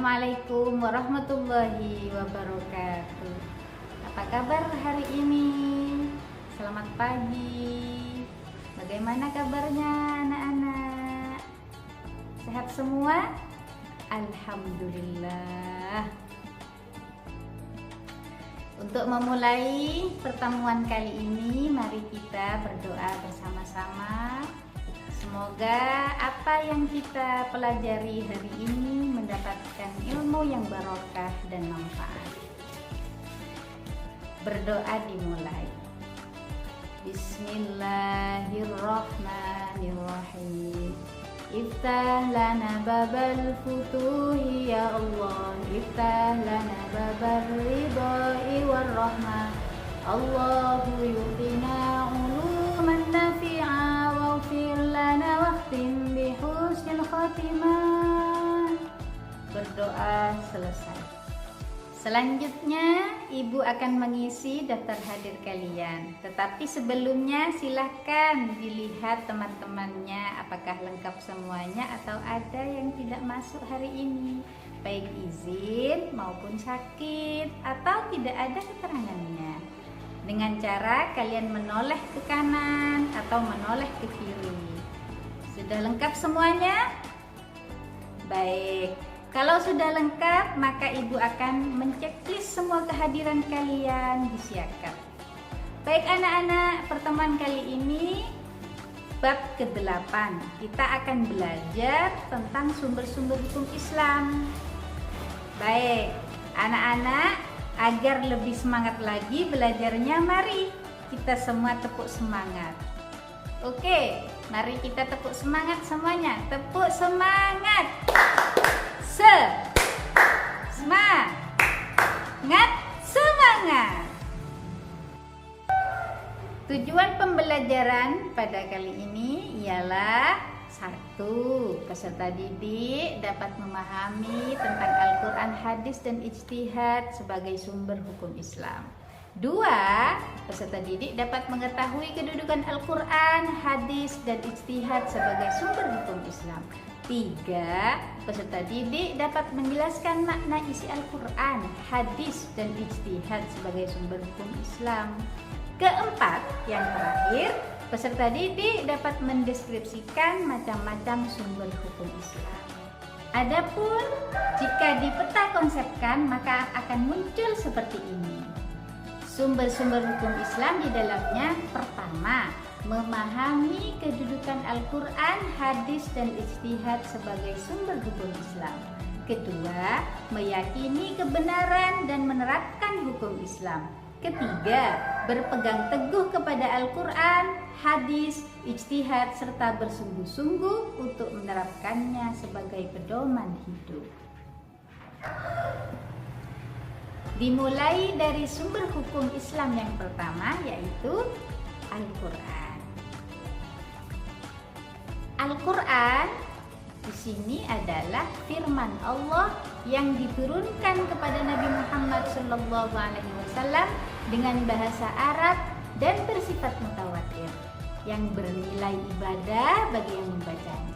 Assalamualaikum warahmatullahi wabarakatuh. Apa kabar hari ini? Selamat pagi. Bagaimana kabarnya anak-anak? Sehat semua? Alhamdulillah. Untuk memulai pertemuan kali ini, mari kita berdoa bersama-sama. Semoga apa yang kita pelajari hari ini mendapatkan ilmu yang barokah dan manfaat. Berdoa dimulai. Bismillahirrahmanirrahim. Iftah lana babal futuhi ya Allah. Iftah lana babal ridai warrahmah. Allahu yu'tina uluman nafi'a waghfir lana wakhtim bihusnil khatimah. Berdoa selesai. Selanjutnya Ibu akan mengisi daftar hadir kalian. Tetapi sebelumnya silahkan dilihat teman-temannya apakah lengkap semuanya atau ada yang tidak masuk hari ini, baik izin maupun sakit atau tidak ada keterangannya. Dengan cara kalian menoleh ke kanan atau menoleh ke kiri. Sudah lengkap semuanya? Baik. Kalau sudah lengkap, maka Ibu akan menceklis semua kehadiran kalian di Siakap. Baik anak-anak, pertemuan kali ini bab ke-8. Kita akan belajar tentang sumber-sumber hukum Islam. Baik, anak-anak, agar lebih semangat lagi belajarnya, mari kita semua tepuk semangat. Oke, mari kita tepuk semangat semuanya. Tepuk semangat. Semangat. Tujuan pembelajaran pada kali ini ialah 1. Peserta didik dapat memahami tentang Al-Quran, hadis, dan ijtihad sebagai sumber hukum Islam. 2. Peserta didik dapat mengetahui kedudukan Al-Quran, hadis, dan ijtihad sebagai sumber hukum Islam. 3. Peserta didik dapat menjelaskan makna isi Al-Quran, hadis, dan ijtihad sebagai sumber hukum Islam. 4. Yang terakhir, peserta didik dapat mendeskripsikan macam-macam sumber hukum Islam. Adapun jika dipeta konsepkan, maka akan muncul seperti ini. Sumber-sumber hukum Islam di dalamnya: pertama, memahami kedudukan Al-Quran, hadis, dan ijtihad sebagai sumber hukum Islam. Kedua, meyakini kebenaran dan menerapkan hukum Islam. Ketiga, berpegang teguh kepada Al-Quran, hadis, ijtihad, serta bersungguh-sungguh untuk menerapkannya sebagai pedoman hidup. Dimulai dari sumber hukum Islam yang pertama, yaitu Al-Quran. Al-Quran di sini adalah firman Allah yang diturunkan kepada Nabi Muhammad SAW dengan bahasa Arab dan bersifat mutawatir yang bernilai ibadah bagi yang membacanya.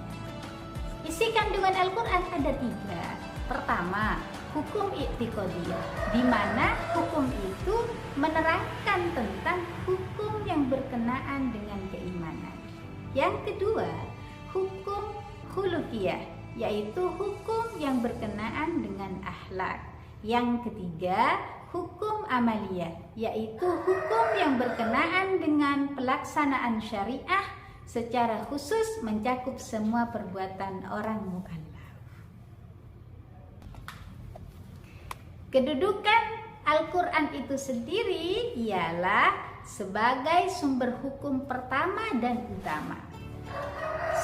Isi kandungan Al-Quran ada 3. Pertama, hukum i'tiqadiyah, di mana hukum itu menerangkan tentang hukum yang berkenaan dengan keimanan. Yang kedua, hukum khuluqiyah, yaitu hukum yang berkenaan dengan akhlak. Yang ketiga, hukum amaliyah, yaitu hukum yang berkenaan dengan pelaksanaan syariah secara khusus mencakup semua perbuatan orang mukallaf. Kedudukan Al-Quran itu sendiri ialah sebagai sumber hukum pertama dan utama,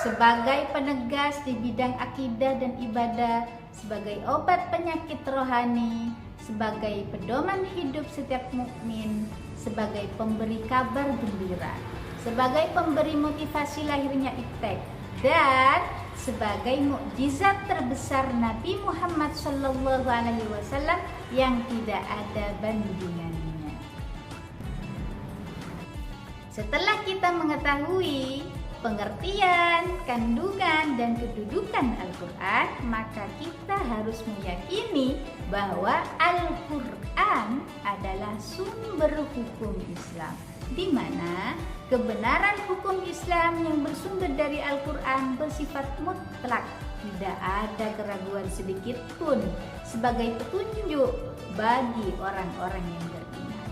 sebagai penegas di bidang akidah dan ibadah, sebagai obat penyakit rohani, sebagai pedoman hidup setiap mukmin, sebagai pemberi kabar gembira, sebagai pemberi motivasi lahirnya iptek, dan sebagai mukjizat terbesar Nabi Muhammad SAW yang tidak ada bandingannya. Setelah kita mengetahui pengertian, kandungan, dan kedudukan Al-Quran, maka kita harus meyakini bahwa Al-Quran adalah sumber hukum Islam, di mana kebenaran hukum Islam yang bersumber dari Al-Quran bersifat mutlak, tidak ada keraguan sedikit pun sebagai petunjuk bagi orang-orang yang beriman.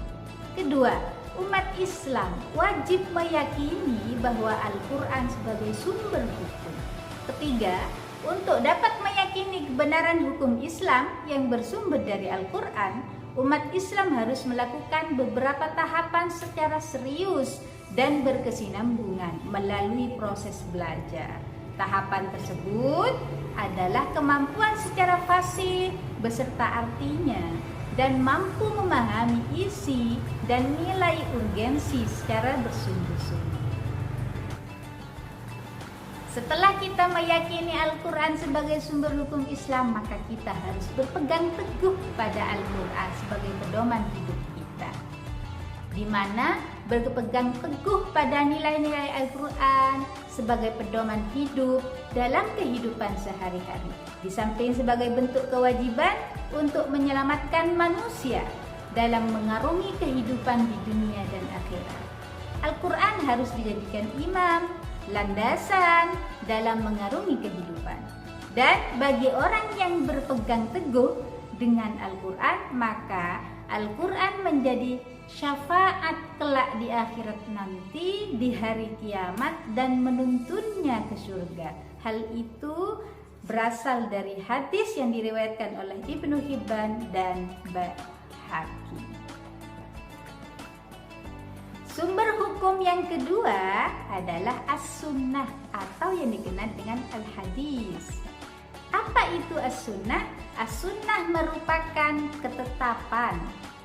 Kedua, umat Islam wajib meyakini bahwa Al-Quran sebagai sumber hukum. Ketiga, untuk dapat meyakini kebenaran hukum Islam yang bersumber dari Al-Quran, umat Islam harus melakukan beberapa tahapan secara serius dan berkesinambungan melalui proses belajar. Tahapan tersebut adalah kemampuan secara fasih beserta artinya, dan mampu memahami isi dan nilai urgensi secara bersungguh-sungguh. Setelah kita meyakini Al-Quran sebagai sumber hukum Islam, maka kita harus berpegang teguh pada Al-Quran sebagai pedoman hidup kita, di mana berpegang teguh pada nilai-nilai Al-Quran sebagai pedoman hidup dalam kehidupan sehari-hari, di samping sebagai bentuk kewajiban untuk menyelamatkan manusia dalam mengarungi kehidupan di dunia dan akhirat. Al-Quran harus dijadikan imam, landasan dalam mengarungi kehidupan. Dan bagi orang yang berpegang teguh dengan Al-Quran, maka Al-Quran menjadi syafaat kelak di akhirat nanti di hari kiamat dan menuntunnya ke surga. Hal itu berasal dari hadis yang diriwayatkan oleh Ibnu Hibban dan Baihaqi. Sumber hukum yang kedua adalah as-sunnah atau yang dikenal dengan al-hadis. Apa itu as-sunnah? As-sunnah merupakan ketetapan,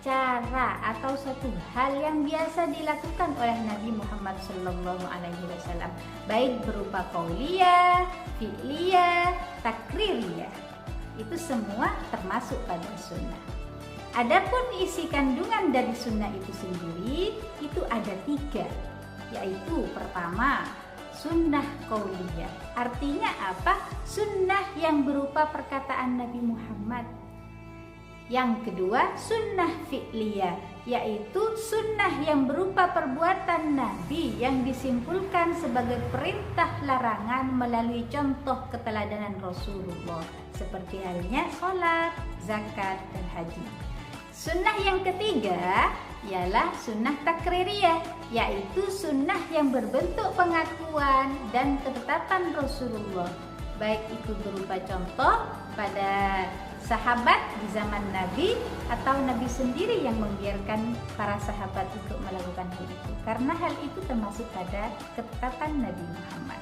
cara atau suatu hal yang biasa dilakukan oleh Nabi Muhammad SAW, baik berupa qauliyah, fi'liyah, takririyah. Itu semua termasuk pada sunnah. Adapun isi kandungan dari sunnah itu sendiri itu ada 3, yaitu pertama, sunnah qauliyah. Artinya apa? Sunnah yang berupa perkataan Nabi Muhammad. Yang kedua, sunnah fi'liyah, yaitu sunnah yang berupa perbuatan Nabi yang disimpulkan sebagai perintah larangan melalui contoh keteladanan Rasulullah, seperti halnya sholat, zakat, dan haji. Sunnah yang ketiga ialah sunnah takririyah, yaitu sunnah yang berbentuk pengakuan dan ketetapan Rasulullah, baik itu berupa contoh pada sahabat di zaman Nabi atau Nabi sendiri yang membiarkan para sahabat untuk melakukan hal itu, karena hal itu termasuk pada ketetapan Nabi Muhammad.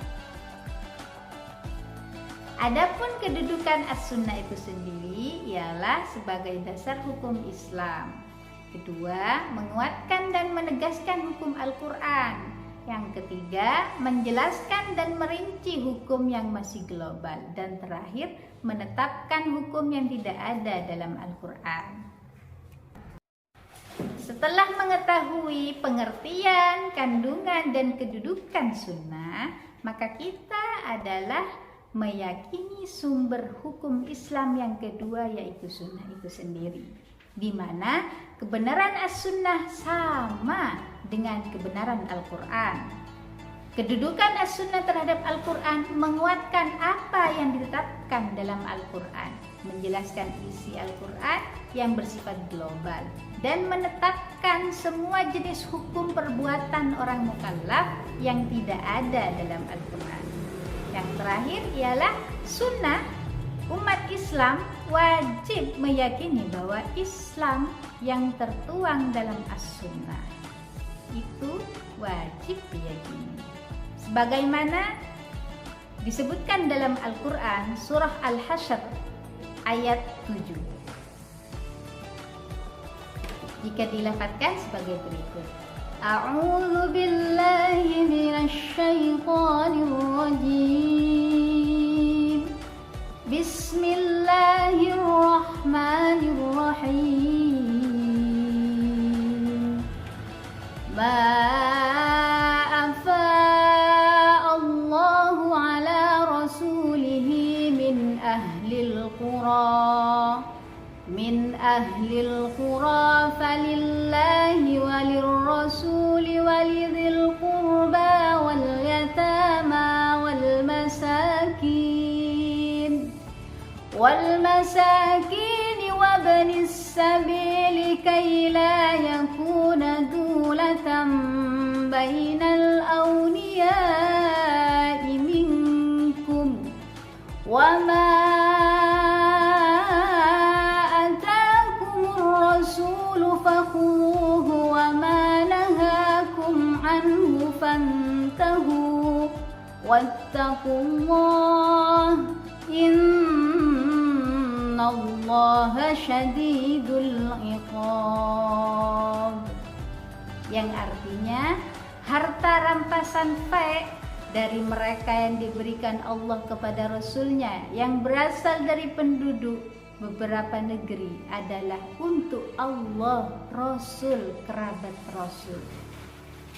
Adapun kedudukan as-sunnah itu sendiri ialah sebagai dasar hukum Islam. Kedua, menguatkan dan menegaskan hukum Al-Quran. Yang ketiga, menjelaskan dan merinci hukum yang masih global. Dan terakhir, menetapkan hukum yang tidak ada dalam Al-Quran. Setelah mengetahui pengertian, kandungan, dan kedudukan sunnah, maka kita adalah meyakini sumber hukum Islam yang kedua, yaitu sunnah itu sendiri, di mana kebenaran as-sunnah sama dengan kebenaran Al-Quran. Kedudukan as-sunnah terhadap Al-Quran menguatkan apa yang ditetapkan dalam Al-Quran, menjelaskan isi Al-Quran yang bersifat global, dan menetapkan semua jenis hukum perbuatan orang mukallaf yang tidak ada dalam Al-Quran. Yang terakhir ialah sunnah. Umat Islam wajib meyakini bahwa Islam yang tertuang dalam as-sunnah itu wajib diyakini, sebagaimana disebutkan dalam Al-Quran surah Al-Hasyr ayat 7. Jika dilafadzkan sebagai berikut: A'udzu billahi minasy syaithanir rajim. Bismillahirrahmanirrahim. Ma afa'a min ahlil qura falillahi walirrasuli walidhil qurba wal yatama wal masakin wabnis sabili kay la yakuna dulatan bainal awliya'i minkum wa ma atakumur rasulu fakhuduhu wa ma nahakum anhu fantahu wattaqullah innallaha syadidul iqab, yang artinya harta rampasan fek dari mereka yang diberikan Allah kepada Rasulnya yang berasal dari penduduk beberapa negeri adalah untuk Allah, Rasul, kerabat Rasul,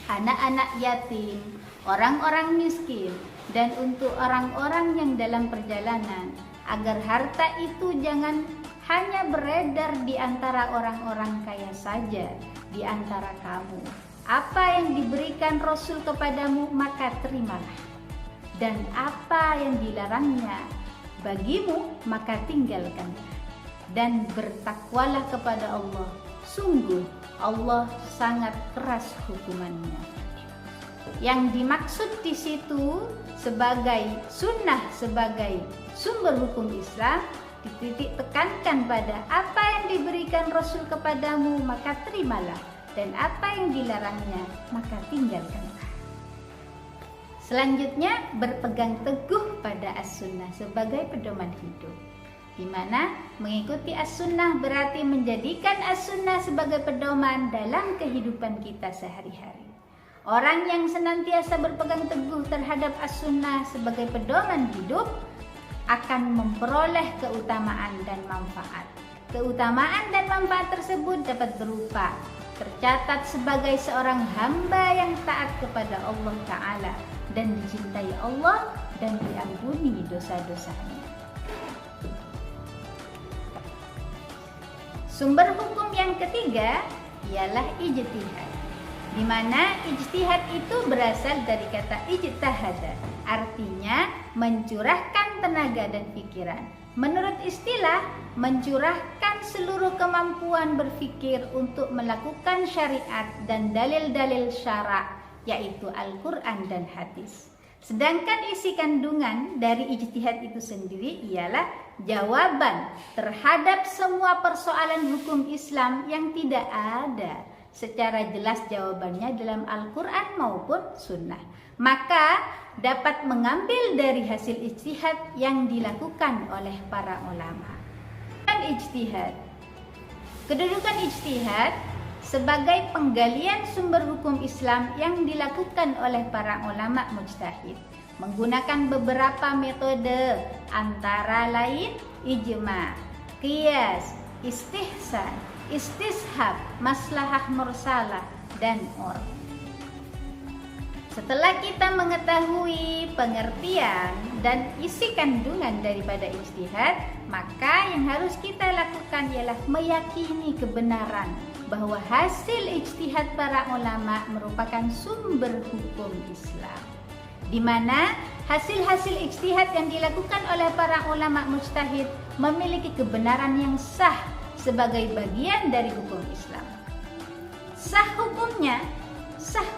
anak-anak yatim, orang-orang miskin, dan untuk orang-orang yang dalam perjalanan, agar harta itu jangan hanya beredar di antara orang-orang kaya saja di antara kamu. Apa yang diberikan Rasul kepadamu maka terimalah, dan apa yang dilarangnya bagimu maka tinggalkanlah, dan bertakwalah kepada Allah. Sungguh Allah sangat keras hukumannya. Yang dimaksud di situ sebagai sunnah, sebagai sumber hukum Islam, dititik tekankan pada apa yang diberikan Rasul kepadamu maka terimalah, dan apa yang dilarangnya maka tinggalkanlah. Selanjutnya, berpegang teguh pada as-sunnah sebagai pedoman hidup, di mana mengikuti as-sunnah berarti menjadikan as-sunnah sebagai pedoman dalam kehidupan kita sehari-hari. Orang yang senantiasa berpegang teguh terhadap as-sunnah sebagai pedoman hidup akan memperoleh keutamaan dan manfaat. Keutamaan dan manfaat tersebut dapat berupa tercatat sebagai seorang hamba yang taat kepada Allah Ta'ala dan dicintai Allah dan diampuni dosa-dosanya. Sumber hukum yang ketiga ialah ijtihad, di mana ijtihad itu berasal dari kata ijtahada, artinya mencurahkan tenaga dan pikiran. Menurut istilah, mencurahkan seluruh kemampuan berpikir untuk melakukan syariat dan dalil-dalil syara', yaitu Al-Quran dan hadis. Sedangkan isi kandungan dari ijtihad itu sendiri ialah jawaban terhadap semua persoalan hukum Islam yang tidak ada secara jelas jawabannya dalam Al-Quran maupun Sunnah. Maka dapat mengambil dari hasil ijtihad yang dilakukan oleh para ulama. Kedudukan ijtihad sebagai penggalian sumber hukum Islam yang dilakukan oleh para ulama mujtahid menggunakan beberapa metode, antara lain ijma, qiyas, istihsan, istishab, maslahah mursalah, dan urf. Setelah kita mengetahui pengertian dan isi kandungan daripada ijtihad, maka yang harus kita lakukan ialah meyakini kebenaran bahwa hasil ijtihad para ulama merupakan sumber hukum Islam, di mana hasil-hasil ijtihad yang dilakukan oleh para ulama mujtahid memiliki kebenaran yang sah sebagai bagian dari hukum Islam. Sah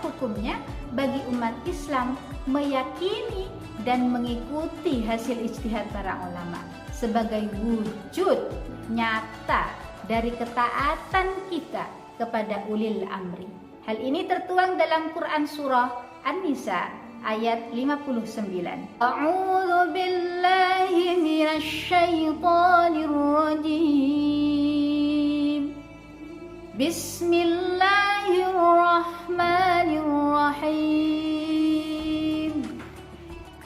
hukumnya bagi umat Islam meyakini dan mengikuti hasil ijtihad para ulama sebagai wujud nyata dari ketaatan kita kepada ulil amri. Hal ini tertuang dalam Quran surah An-Nisa ayat 59. A'udzu billahi minasy syaithanir rajim. Bismillahirrahmanirrahim.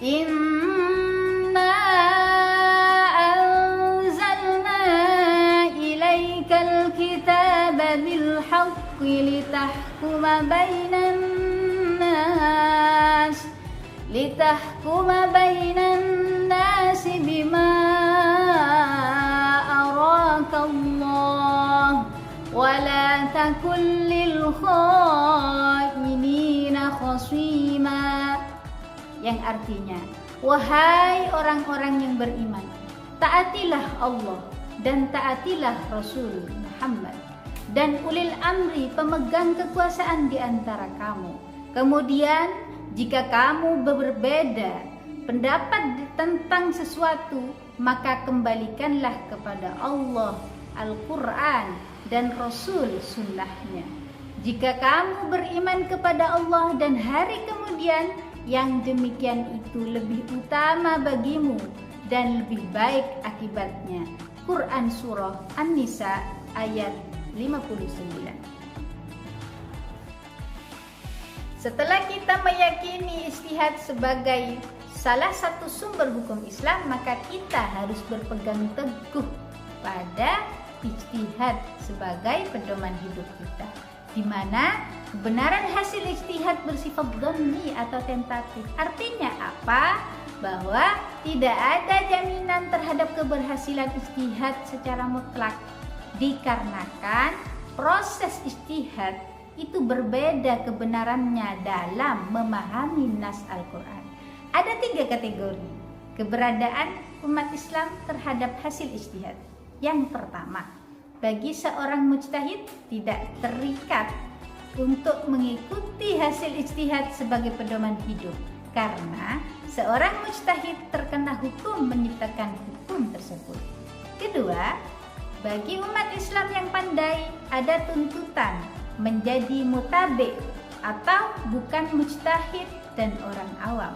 Inna anzalna ilaikal kitaba bil haqqi litahkuma bainan nas bima Allah wa la takun lil khainina khasima, yang artinya, wahai orang-orang yang beriman, taatilah Allah dan taatilah Rasul Muhammad dan ulil amri, pemegang kekuasaan di antara kamu. Kemudian jika kamu berbeda pendapat tentang sesuatu, maka kembalikanlah kepada Allah, Al-Quran, dan Rasul sunnahnya. Jika kamu beriman kepada Allah dan hari kemudian, yang demikian itu lebih utama bagimu dan lebih baik akibatnya. Quran Surah An-Nisa ayat 59. Setelah kita meyakini ijtihad sebagai salah satu sumber hukum Islam, maka kita harus berpegang teguh pada ijtihad sebagai pedoman hidup kita, di mana kebenaran hasil ijtihad bersifat dhanni atau tentatif. Artinya apa? Bahwa tidak ada jaminan terhadap keberhasilan ijtihad secara mutlak, dikarenakan proses ijtihad itu berbeda kebenarannya dalam memahami nas Al-Quran. Ada 3 kategori keberadaan umat Islam terhadap hasil ijtihad. Yang pertama, bagi seorang mujtahid tidak terikat untuk mengikuti hasil ijtihad sebagai pedoman hidup, karena seorang mujtahid terkena hukum menyiptakan hukum tersebut. Kedua, bagi umat Islam yang pandai ada tuntutan menjadi mutabi atau bukan mujtahid dan orang awam,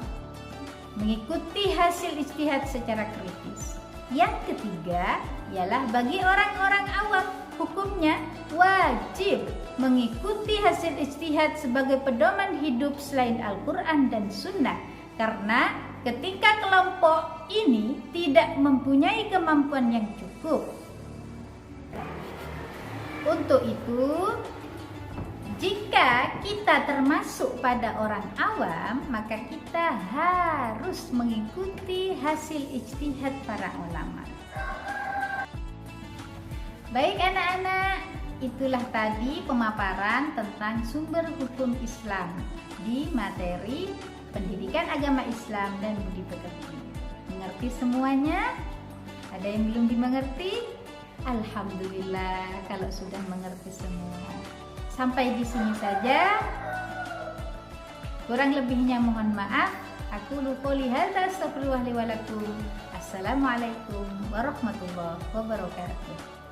mengikuti hasil ijtihad secara kritis. Yang ketiga ialah bagi orang-orang awam, hukumnya wajib mengikuti hasil ijtihad sebagai pedoman hidup selain Al-Quran dan Sunnah, karena ketika kelompok ini tidak mempunyai kemampuan yang cukup. Untuk itu, jika kita termasuk pada orang awam, maka kita harus mengikuti hasil ijtihad para ulama. Baik anak-anak, itulah tadi pemaparan tentang sumber hukum Islam di materi pendidikan agama Islam dan budi pekerti. Mengerti semuanya? Ada yang belum dimengerti? Alhamdulillah kalau sudah mengerti semua. Sampai di sini saja. Kurang lebihnya mohon maaf. Aku lupa lihat. Astagfirullahaladzim. Assalamualaikum warahmatullahi wabarakatuh.